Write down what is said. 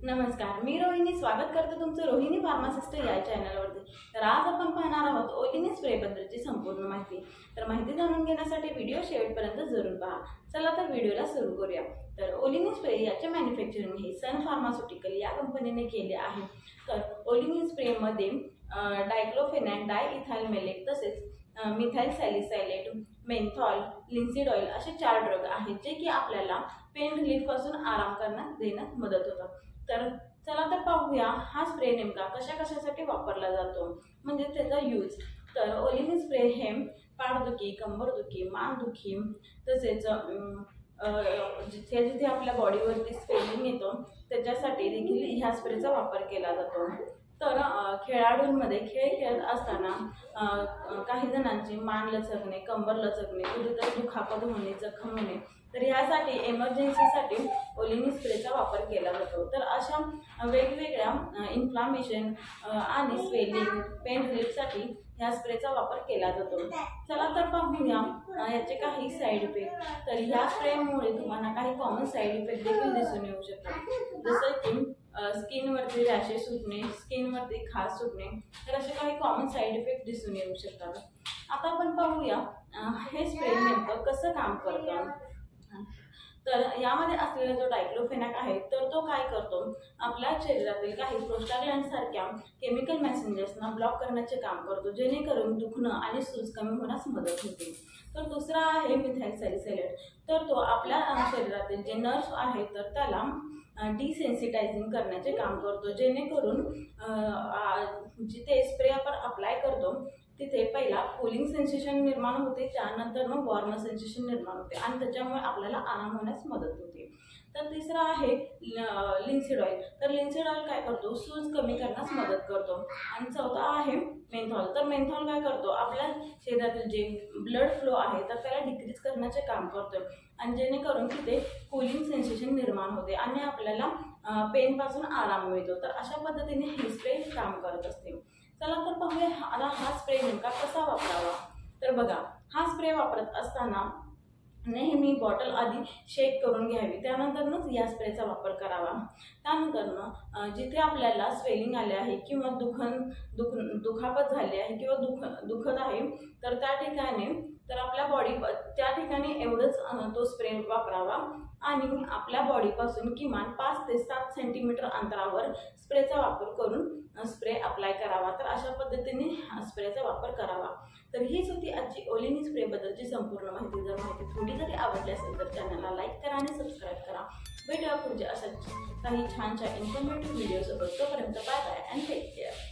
नमस्कार, मी रोहिणी स्वागत करते तुमचं रोहिणी फार्मासिस्ट या चॅनलवरती। तर आज आपण पाहणार आहोत ओलिनी स्प्रे बद्दलची संपूर्ण माहिती। तर माहिती जाणून घेण्यासाठी व्हिडिओ शेवटपर्यंत जरूर पहा। चला तर व्हिडिओला सुरू करूया। तर ओलिनी स्प्रे याचे मॅन्युफॅक्चरिंग हे सन फार्मास्युटिकल या कंपनीने केले आहे। तर ओलिनी स्प्रे मध्ये डायक्लोफेनाक, डायइथाइलमेलेट तसेच मिथाइल सॅलिसाइलेट, मेन्थॉल, लिन्सीड ऑइल असे 4 ड्रग आहेत जे की आपल्याला पेन रिलीफ पासून आराम देण्यात मदत होतात। तर चला तर पाहूया हा स्प्रे नेमका कशासाठी वापरला जातो, म्हणजे त्याचा यूज। तर ओलिनी स्प्रे हे पाठदुखी, कंबरदुखी, मानदुखी तसेच जिथे जिथे आपल्या बॉडीवरती स्वेलिंग येतो त्याच्यासाठी देखील ह्या स्प्रेचा वापर केला जातो। तर खेळाडूंमध्ये खेळ खेळत असताना काही जणांची मान लचकणे, कंबर लचकणे, कुठेतरी दुखापत होणे, जखम होणे, तर यासाठी इमर्जन्सीसाठी ओलिनी स्प्रेचा वापर केला जातो। तर अशा वेगवेगळ्या इन्फ्लामेशन आणि स्वेलिंग, पेन रिलीफसाठी ह्या स्प्रेचा वापर केला जातो। चला तर पाहूया याचे काही साईड इफेक्ट। तर ह्या स्प्रेमुळे तुम्हाला काही कॉमन साईड इफेक्ट देखील दिसून येऊ शकतात, जसं की स्किनवरती रॅशेस सुटणे, स्किनवरती खाज सुटणे, तर असे काही कॉमन साईड इफेक्ट दिसून येऊ शकतात। आता आपण पाहूया हे स्प्रे नेमकं कसं काम करतं। तर यामध्ये असलेला जो डायक्लोफेनाक आहे तर तो काय करतो, आपल्या शरीरातील काही प्रोस्टाग्लॅंड सारख्या केमिकल मेसेंजर्सना ब्लॉक करण्याचे काम करतो, जेणेकरून दुखणं आणि सूज कमी होण्यास मदत होते। तर दुसरा आहे मिथाइल सॅलिसाइलेट। तर तो आपल्या शरीरातील जे नर्व्स आहेत तर त्याला डिसेन्सिटायझिंग करण्याचे काम करतो, जेणेकरून जिथे स्प्रे आपण अप्लाय करतो तिथे पहिला कूलिंग सेन्सेशन निर्माण होते, त्यानंतर मग वॉर्म सेन्सेशन निर्माण होते आणि त्याच्यामुळे आपल्याला आराम होण्यास मदत होते। तर तिसरा आहे लिन्सीड ऑइल। तर लिन्सीड ऑइल काय करतो, सूज कमी करण्यास मदत करतो। आणि चौथा आहे मेन्थॉल। तर मेन्थॉल काय करतो, आपल्या शरीरातील जे ब्लड फ्लो आहे तर त्याला डिक्रीज करण्याचे काम करतो आणि जेणेकरून तिथे कूलिंग सेन्सेशन निर्माण होते आणि आपल्याला पेन पासून आराम मिळतो। तर अशा पद्धतीने हे स्प्रे काम करत असते। चला तर पाहूया आता हा स्प्रे नेमका कसा वापरावा। तर बघा, हा स्प्रे वापरत असताना नेहमी बॉटल आधी शेक करून घ्यावी, त्यानंतरच या स्प्रेचा वापर करावा। त्यानंतर जिथे आपल्याला स्वेलिंग आले आहे किंवा दुखापत झाली आहे किंवा दुखत आहे तर त्या ठिकाणी तर आपल्या त्या ठिकाणी एवढंच तो स्प्रे वापरावा आणि आपल्या बॉडीपासून किमान 5 ते 7 सेंटीमीटर अंतरावर स्प्रेचा वापर करून स्प्रे अप्लाय करावा। तर अशा पद्धतीने स्प्रेचा वापर करावा। तर हीच होती आजची ओलिनी स्प्रे बद्दलची संपूर्ण माहिती। जर माहिती थोडी जरी आवडली असेल तर चॅनलला लाईक करा आणि सबस्क्राईब करा। भेटूया पुढच्या अशाच काही छान इन्फॉर्मेटिव्ह व्हिडिओ सोबत। तोपर्यंत bye bye and take care.